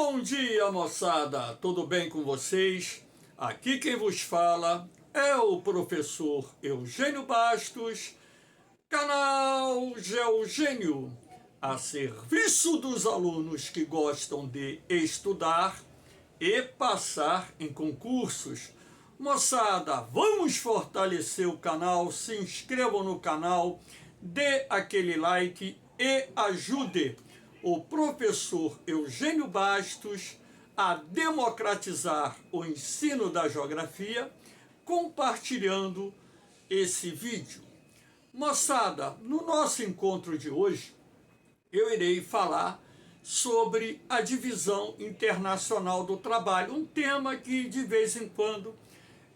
Bom dia, moçada! Tudo bem com vocês? Aqui quem vos fala é o professor Eugênio Bastos, canal Geogênio, a serviço dos alunos que gostam de estudar e passar em concursos. Moçada, vamos fortalecer o canal, se inscrevam no canal, dê aquele like e ajude o professor Eugênio Bastos a democratizar o ensino da geografia, compartilhando esse vídeo. Moçada, no nosso encontro de hoje, eu irei falar sobre a divisão internacional do trabalho, um tema que de vez em quando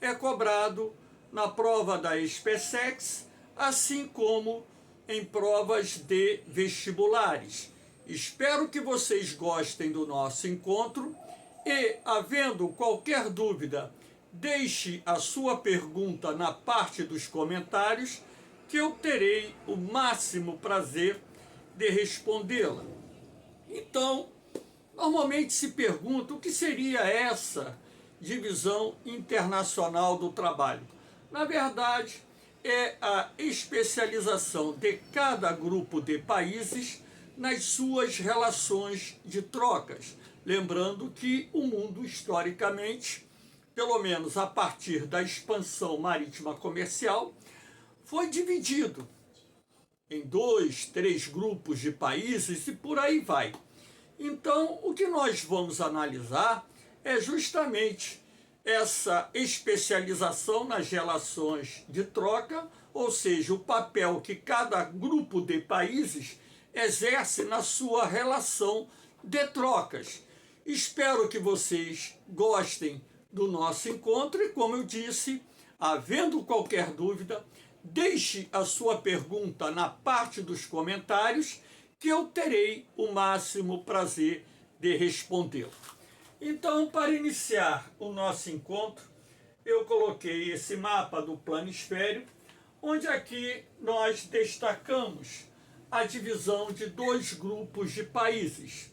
é cobrado na prova da SpaceX, assim como em provas de vestibulares. Espero que vocês gostem do nosso encontro e, havendo qualquer dúvida, deixe a sua pergunta na parte dos comentários, que eu terei o máximo prazer de respondê-la. Então, normalmente se pergunta o que seria essa divisão internacional do trabalho. Na verdade, é a especialização de cada grupo de países nas suas relações de trocas. Lembrando que o mundo, historicamente, pelo menos a partir da expansão marítima comercial, foi dividido em 2, 3 grupos de países e por aí vai. Então, o que nós vamos analisar é justamente essa especialização nas relações de troca, ou seja, o papel que cada grupo de países exerce na sua relação de trocas. Espero que vocês gostem do nosso encontro e, como eu disse, havendo qualquer dúvida, deixe a sua pergunta na parte dos comentários, que eu terei o máximo prazer de respondê-la. Então, para iniciar o nosso encontro, eu coloquei esse mapa do planisfério, onde aqui nós destacamos a divisão de 2 grupos de países.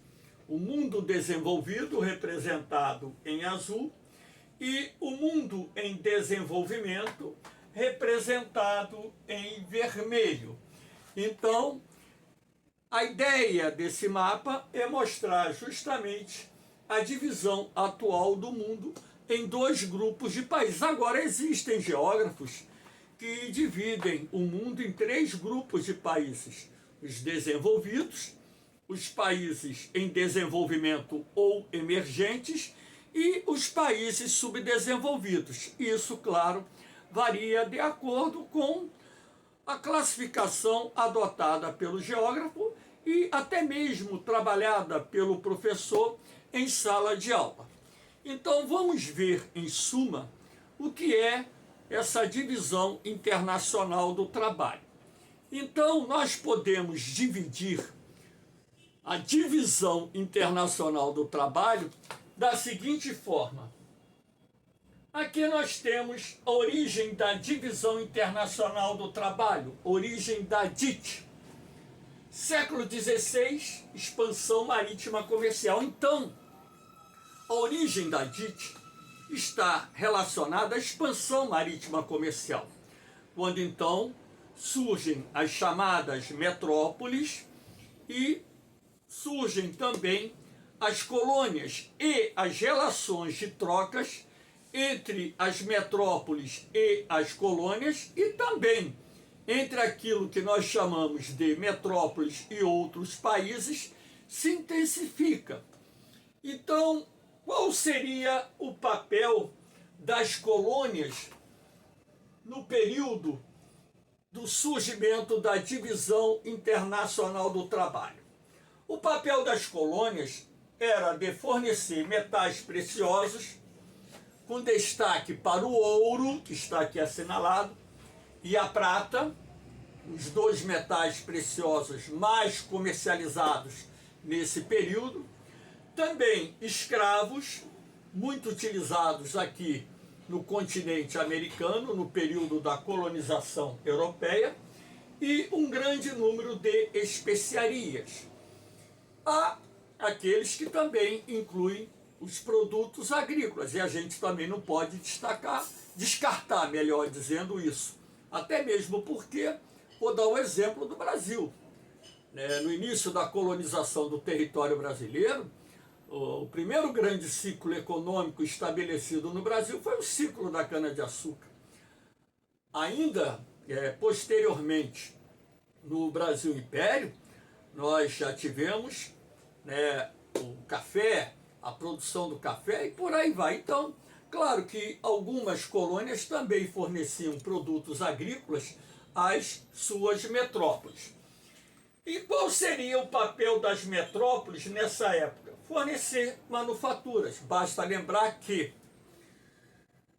O mundo desenvolvido, representado em azul, e o mundo em desenvolvimento, representado em vermelho. Então, a ideia desse mapa é mostrar justamente a divisão atual do mundo em 2 grupos de países. Agora, existem geógrafos que dividem o mundo em 3 grupos de países: os desenvolvidos, os países em desenvolvimento ou emergentes e os países subdesenvolvidos. Isso, claro, varia de acordo com a classificação adotada pelo geógrafo e até mesmo trabalhada pelo professor em sala de aula. Então, vamos ver, em suma, o que é essa divisão internacional do trabalho. Então, nós podemos dividir a divisão internacional do trabalho da seguinte forma. Aqui nós temos a origem da divisão internacional do trabalho, origem da DIT. Século XVI, expansão marítima comercial. Então, a origem da DIT está relacionada à expansão marítima comercial, quando então surgem as chamadas metrópoles e surgem também as colônias e as relações de trocas entre as metrópoles e as colônias, e também entre aquilo que nós chamamos de metrópoles e outros países, se intensifica. Então, qual seria o papel das colônias no período do surgimento da divisão internacional do trabalho? O papel das colônias era de fornecer metais preciosos, com destaque para o ouro, que está aqui assinalado, e a prata, os 2 metais preciosos mais comercializados nesse período. Também escravos, muito utilizados aqui no continente americano, no período da colonização europeia, e um grande número de especiarias. A aqueles que também incluem os produtos agrícolas, e a gente também não pode descartar, melhor dizendo isso, até mesmo porque, vou dar o exemplo do Brasil, no início da colonização do território brasileiro, o primeiro grande ciclo econômico estabelecido no Brasil foi o ciclo da cana-de-açúcar. Ainda posteriormente, no Brasil Império, nós já tivemos o café, a produção do café e por aí vai. Então, claro que algumas colônias também forneciam produtos agrícolas às suas metrópoles. E qual seria o papel das metrópoles nessa época? Fornecer manufaturas. Basta lembrar que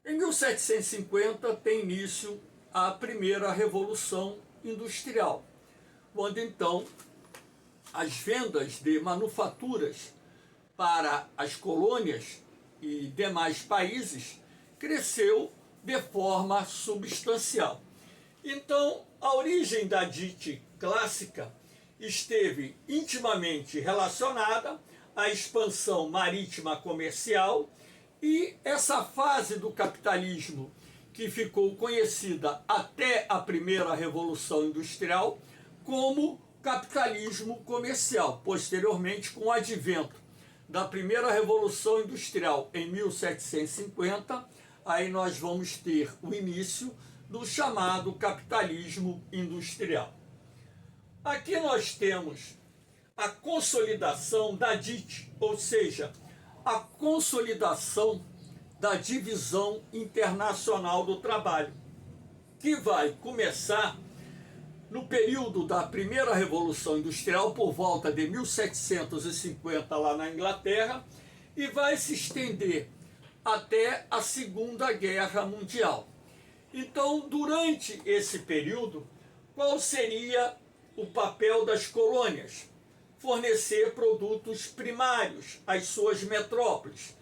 em 1750 tem início a primeira Revolução Industrial, onde então as vendas de manufaturas para as colônias e demais países cresceu de forma substancial. Então, a origem da DIT clássica esteve intimamente relacionada à expansão marítima comercial e essa fase do capitalismo que ficou conhecida até a primeira Revolução Industrial como capitalismo comercial. Posteriormente, com o advento da primeira Revolução Industrial em 1750, aí nós vamos ter o início do chamado capitalismo industrial. Aqui nós temos a consolidação da DIT, ou seja, a consolidação da divisão internacional do trabalho, que vai começar no período da primeira Revolução Industrial, por volta de 1750, lá na Inglaterra, e vai se estender até a Segunda Guerra Mundial. Então, durante esse período, qual seria o papel das colônias? Fornecer produtos primários às suas metrópoles.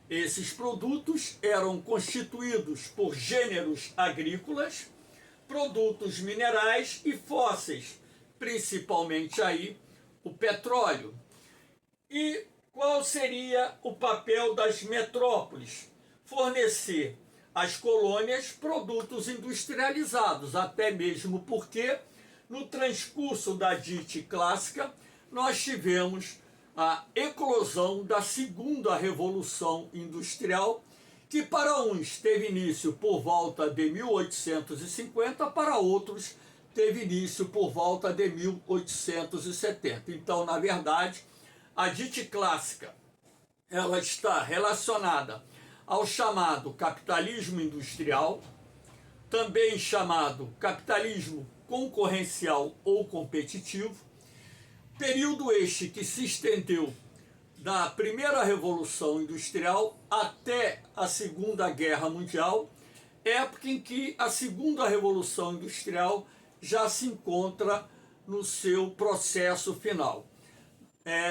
Esses produtos eram constituídos por gêneros agrícolas, produtos minerais e fósseis, principalmente aí o petróleo. E qual seria o papel das metrópoles? Fornecer às colônias produtos industrializados, até mesmo porque no transcurso da DIT clássica nós tivemos a eclosão da segunda Revolução Industrial, que para uns teve início por volta de 1850, para outros teve início por volta de 1870. Então, na verdade, a DIT clássica ela está relacionada ao chamado capitalismo industrial, também chamado capitalismo concorrencial ou competitivo, período este que se estendeu da primeira Revolução Industrial até a Segunda Guerra Mundial, época em que a Segunda Revolução Industrial já se encontra no seu processo final.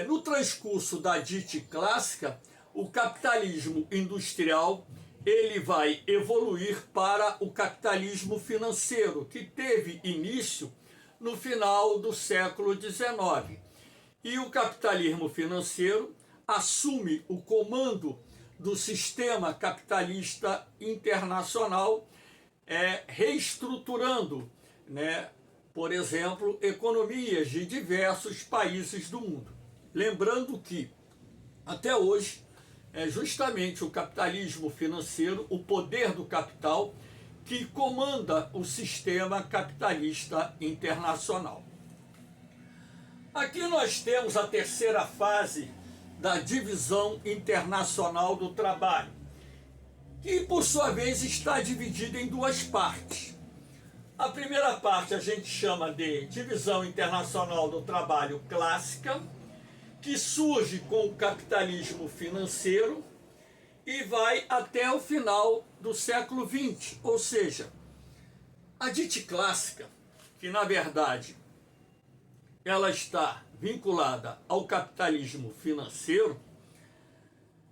No transcurso da DIT clássica, o capitalismo industrial ele vai evoluir para o capitalismo financeiro, que teve início no final do século XIX. E o capitalismo financeiro assume o comando do sistema capitalista internacional, reestruturando, por exemplo, economias de diversos países do mundo. Lembrando que, até hoje, é justamente o capitalismo financeiro, o poder do capital, que comanda o sistema capitalista internacional. Aqui nós temos a terceira fase da divisão internacional do trabalho, que por sua vez está dividida em duas partes. A primeira parte a gente chama de divisão internacional do trabalho clássica, que surge com o capitalismo financeiro e vai até o final do século XX, ou seja, a DIT clássica, que na verdade ela está vinculada ao capitalismo financeiro,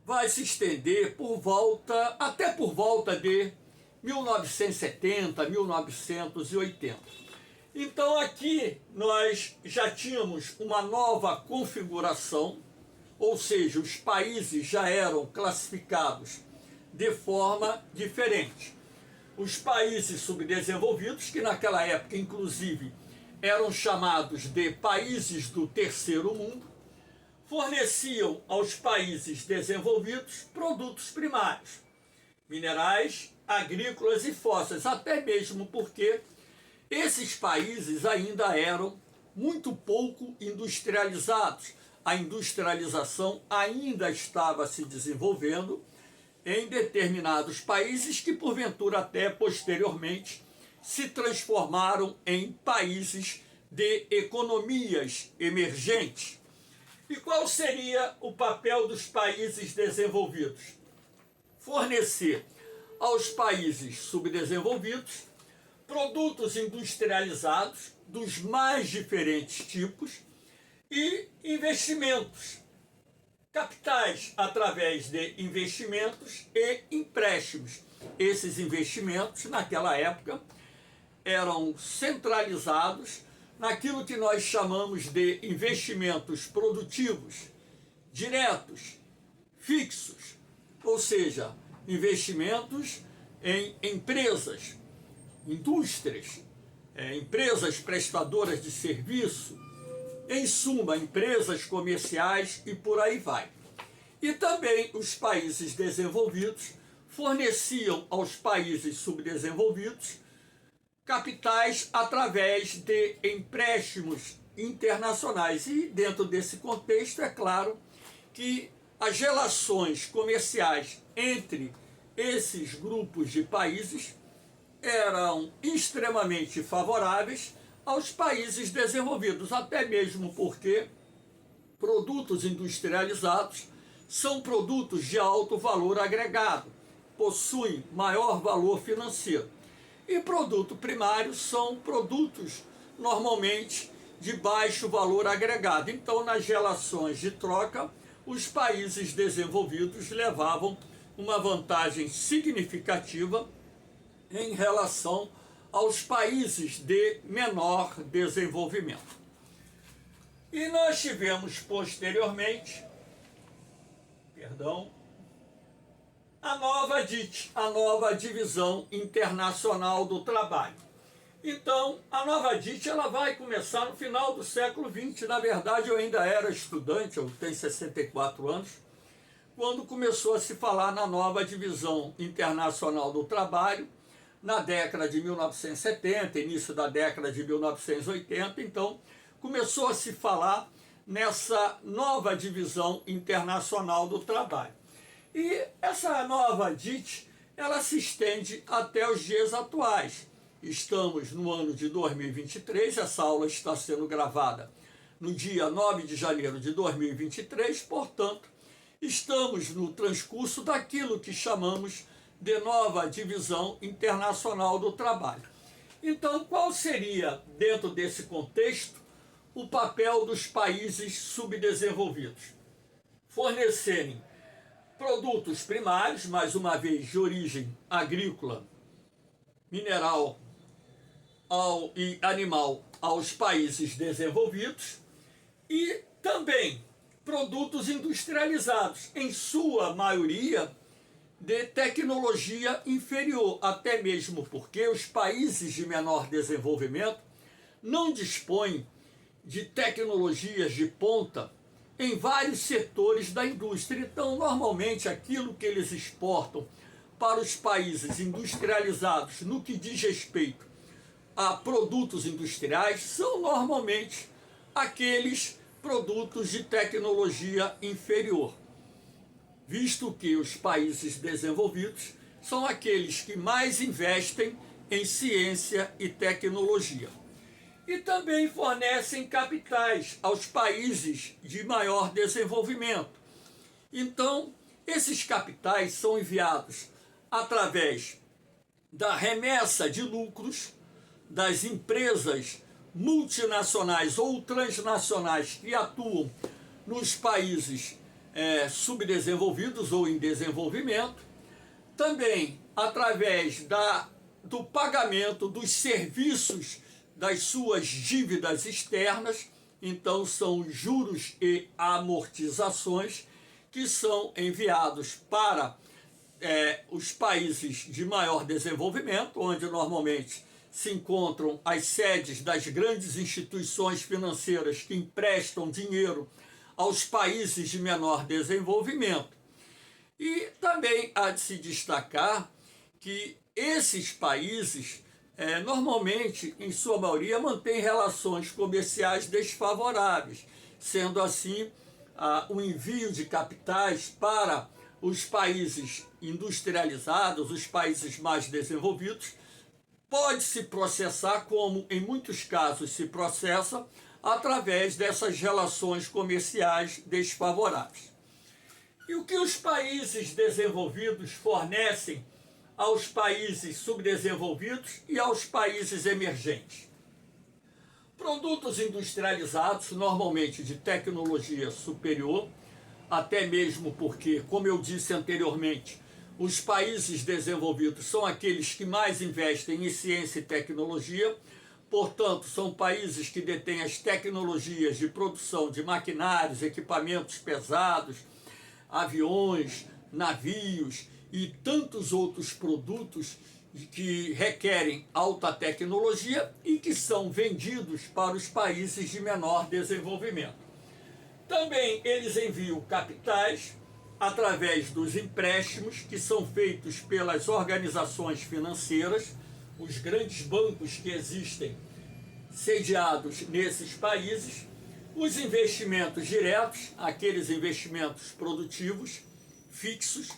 vai se estender até por volta de 1970, 1980. Então aqui nós já tínhamos uma nova configuração ou seja, os países já eram classificados de forma diferente. Os países subdesenvolvidos, que naquela época, inclusive, eram chamados de países do terceiro mundo, forneciam aos países desenvolvidos produtos primários, minerais, agrícolas e fósseis, até mesmo porque esses países ainda eram muito pouco industrializados. A industrialização ainda estava se desenvolvendo em determinados países que, porventura, até posteriormente, se transformaram em países de economias emergentes. E qual seria o papel dos países desenvolvidos? Fornecer aos países subdesenvolvidos produtos industrializados dos mais diferentes tipos e investimentos, capitais através de investimentos e empréstimos. Esses investimentos, naquela época, eram centralizados naquilo que nós chamamos de investimentos produtivos, diretos, fixos, ou seja, investimentos em empresas, indústrias, empresas prestadoras de serviço, em suma, empresas comerciais e por aí vai. E também os países desenvolvidos forneciam aos países subdesenvolvidos capitais através de empréstimos internacionais. E dentro desse contexto, é claro que as relações comerciais entre esses grupos de países eram extremamente favoráveis aos países desenvolvidos, até mesmo porque produtos industrializados são produtos de alto valor agregado, possuem maior valor financeiro. E produto primário são produtos normalmente de baixo valor agregado. Então, nas relações de troca, os países desenvolvidos levavam uma vantagem significativa em relação aos países de menor desenvolvimento. E nós tivemos posteriormente, a nova DIT, a nova Divisão Internacional do Trabalho. Então, a nova DIT ela vai começar no final do século XX. Na verdade, eu ainda era estudante, eu tenho 64 anos, quando começou a se falar na nova Divisão Internacional do Trabalho, na década de 1970, início da década de 1980, então começou a se falar nessa nova Divisão Internacional do Trabalho. E essa nova DIT, ela se estende até os dias atuais. Estamos no ano de 2023, essa aula está sendo gravada no dia 9 de janeiro de 2023, portanto, estamos no transcurso daquilo que chamamos de nova Divisão Internacional do Trabalho. Então, qual seria, dentro desse contexto, o papel dos países subdesenvolvidos? Fornecerem produtos primários, mais uma vez de origem agrícola, mineral e animal aos países desenvolvidos e também produtos industrializados, em sua maioria de tecnologia inferior, até mesmo porque os países de menor desenvolvimento não dispõem de tecnologias de ponta em vários setores da indústria. Então, normalmente, aquilo que eles exportam para os países industrializados no que diz respeito a produtos industriais são normalmente aqueles produtos de tecnologia inferior, visto que os países desenvolvidos são aqueles que mais investem em ciência e tecnologia. E também fornecem capitais aos países de maior desenvolvimento. Então, esses capitais são enviados através da remessa de lucros das empresas multinacionais ou transnacionais que atuam nos países subdesenvolvidos ou em desenvolvimento, também através do pagamento dos serviços das suas dívidas externas, Então, são juros e amortizações que são enviados para os países de maior desenvolvimento, onde normalmente se encontram as sedes das grandes instituições financeiras que emprestam dinheiro aos países de menor desenvolvimento. E também há de se destacar que esses países, normalmente, em sua maioria, mantêm relações comerciais desfavoráveis, sendo assim, o envio de capitais para os países industrializados, os países mais desenvolvidos, pode se processar, como em muitos casos se processa, através dessas relações comerciais desfavoráveis. E o que os países desenvolvidos fornecem aos países subdesenvolvidos e aos países emergentes? Produtos industrializados, normalmente de tecnologia superior, até mesmo porque, como eu disse anteriormente, os países desenvolvidos são aqueles que mais investem em ciência e tecnologia, portanto, são países que detêm as tecnologias de produção de maquinários, equipamentos pesados, aviões, navios e tantos outros produtos que requerem alta tecnologia e que são vendidos para os países de menor desenvolvimento. Também eles enviam capitais através dos empréstimos que são feitos pelas organizações financeiras, os grandes bancos que existem sediados nesses países, os investimentos diretos, aqueles investimentos produtivos, fixos,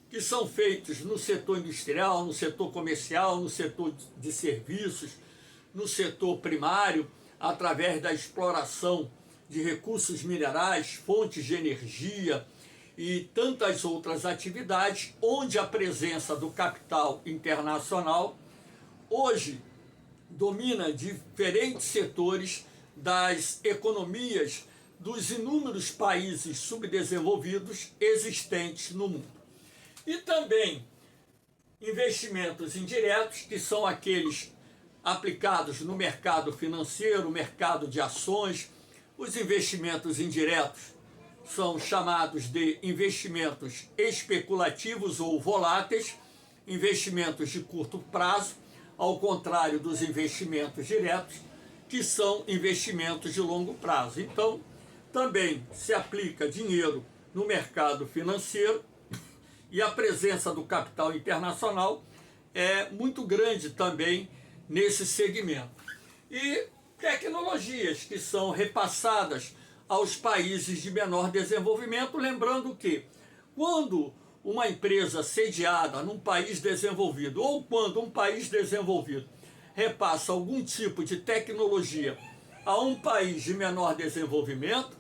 que são feitos no setor industrial, no setor comercial, no setor de serviços, no setor primário, através da exploração de recursos minerais, fontes de energia e tantas outras atividades, onde a presença do capital internacional hoje domina diferentes setores das economias dos inúmeros países subdesenvolvidos existentes no mundo. E também investimentos indiretos, que são aqueles aplicados no mercado financeiro, mercado de ações. Os investimentos indiretos são chamados de investimentos especulativos ou voláteis, investimentos de curto prazo, ao contrário dos investimentos diretos, que são investimentos de longo prazo. Então, também se aplica dinheiro no mercado financeiro e a presença do capital internacional é muito grande também nesse segmento. E tecnologias que são repassadas aos países de menor desenvolvimento, lembrando que quando uma empresa sediada num país desenvolvido ou quando um país desenvolvido repassa algum tipo de tecnologia a um país de menor desenvolvimento,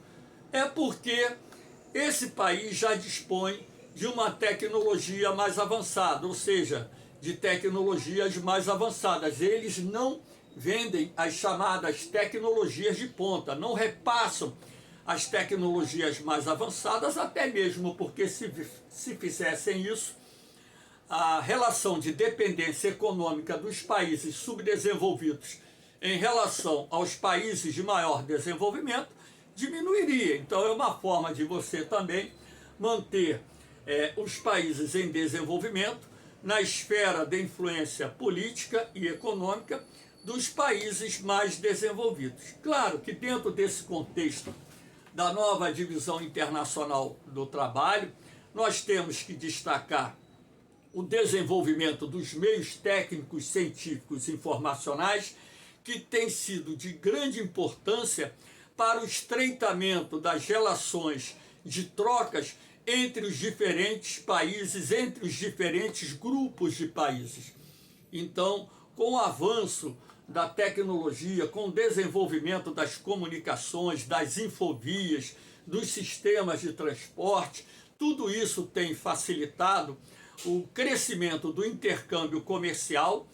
é porque esse país já dispõe de uma tecnologia mais avançada, ou seja, de tecnologias mais avançadas. Eles não vendem as chamadas tecnologias de ponta, não repassam as tecnologias mais avançadas, até mesmo porque se fizessem isso, a relação de dependência econômica dos países subdesenvolvidos em relação aos países de maior desenvolvimento diminuiria. Então é uma forma de você também manter os países em desenvolvimento na esfera de influência política e econômica dos países mais desenvolvidos. Claro que dentro desse contexto da nova divisão internacional do trabalho, nós temos que destacar o desenvolvimento dos meios técnicos, científicos e informacionais, que tem sido de grande importância para o estreitamento das relações de trocas entre os diferentes países, entre os diferentes grupos de países. Então, com o avanço da tecnologia, com o desenvolvimento das comunicações, das infovias, dos sistemas de transporte, tudo isso tem facilitado o crescimento do intercâmbio comercial,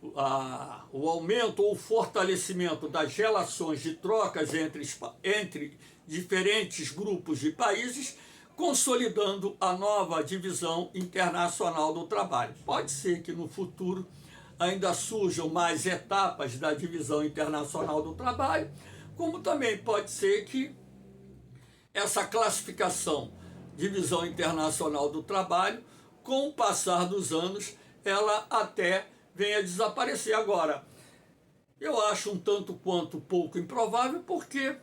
o aumento ou fortalecimento das relações de trocas entre diferentes grupos de países, consolidando a nova divisão internacional do trabalho. Pode ser que no futuro ainda surjam mais etapas da divisão internacional do trabalho, como também pode ser que essa classificação, Divisão Internacional do Trabalho, com o passar dos anos, ela até venha a desaparecer. Agora, eu acho um tanto quanto pouco improvável, porque,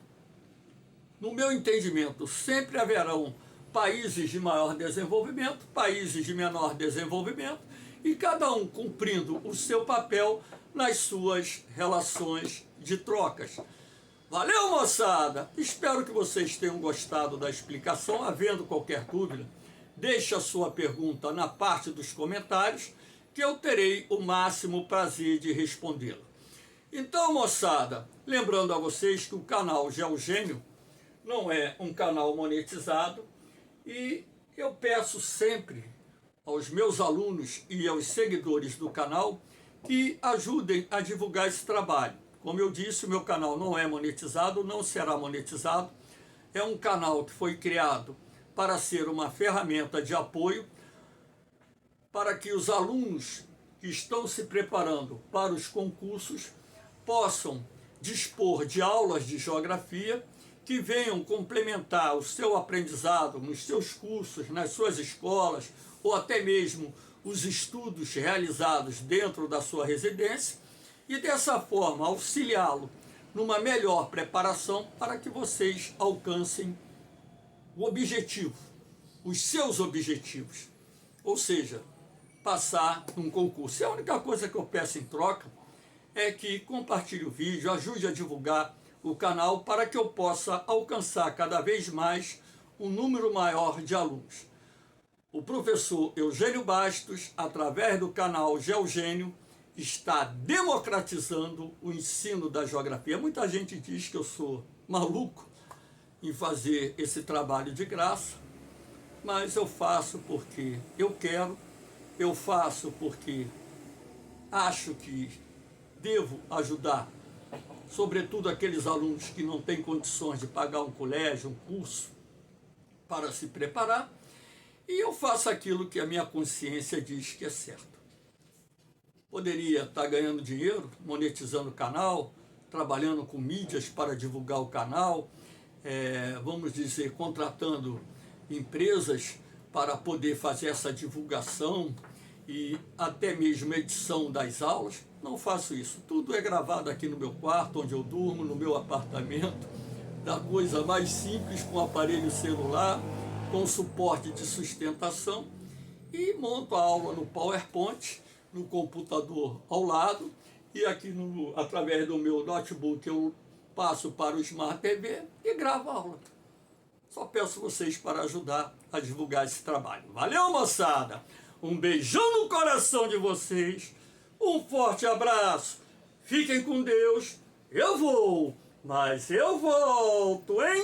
no meu entendimento, sempre haverão países de maior desenvolvimento, países de menor desenvolvimento, e cada um cumprindo o seu papel nas suas relações de trocas. Valeu, moçada! Espero que vocês tenham gostado da explicação. Havendo qualquer dúvida, deixe a sua pergunta na parte dos comentários, que eu terei o máximo prazer de respondê-la. Então, moçada, lembrando a vocês que o canal GeoGênio não é um canal monetizado, e eu peço sempre aos meus alunos e aos seguidores do canal que ajudem a divulgar esse trabalho. Como eu disse, o meu canal não é monetizado, não será monetizado. É um canal que foi criado para ser uma ferramenta de apoio para que os alunos que estão se preparando para os concursos possam dispor de aulas de geografia que venham complementar o seu aprendizado nos seus cursos, nas suas escolas, ou até mesmo os estudos realizados dentro da sua residência, e dessa forma auxiliá-lo numa melhor preparação para que vocês alcancem o objetivo, os seus objetivos, ou seja, passar num concurso. E a única coisa que eu peço em troca é que compartilhe o vídeo, ajude a divulgar o canal para que eu possa alcançar cada vez mais um número maior de alunos. O professor Eugênio Bastos, através do canal GeoGênio, está democratizando o ensino da geografia. Muita gente diz que eu sou maluco em fazer esse trabalho de graça, mas eu faço porque eu quero, eu faço porque acho que devo ajudar, sobretudo aqueles alunos que não têm condições de pagar um colégio, um curso, para se preparar, e eu faço aquilo que a minha consciência diz que é certo. Poderia estar ganhando dinheiro, monetizando o canal, trabalhando com mídias para divulgar o canal, vamos dizer, contratando empresas para poder fazer essa divulgação e até mesmo edição das aulas. Não faço isso. Tudo é gravado aqui no meu quarto, onde eu durmo, no meu apartamento, da coisa mais simples, com aparelho celular, com suporte de sustentação, e monto a aula no PowerPoint, no computador ao lado, e aqui através do meu notebook eu passo para o Smart TV e gravo a aula. Só peço vocês para ajudar a divulgar esse trabalho. Valeu, moçada! Um beijão no coração de vocês, um forte abraço, fiquem com Deus, eu vou, mas eu volto, hein?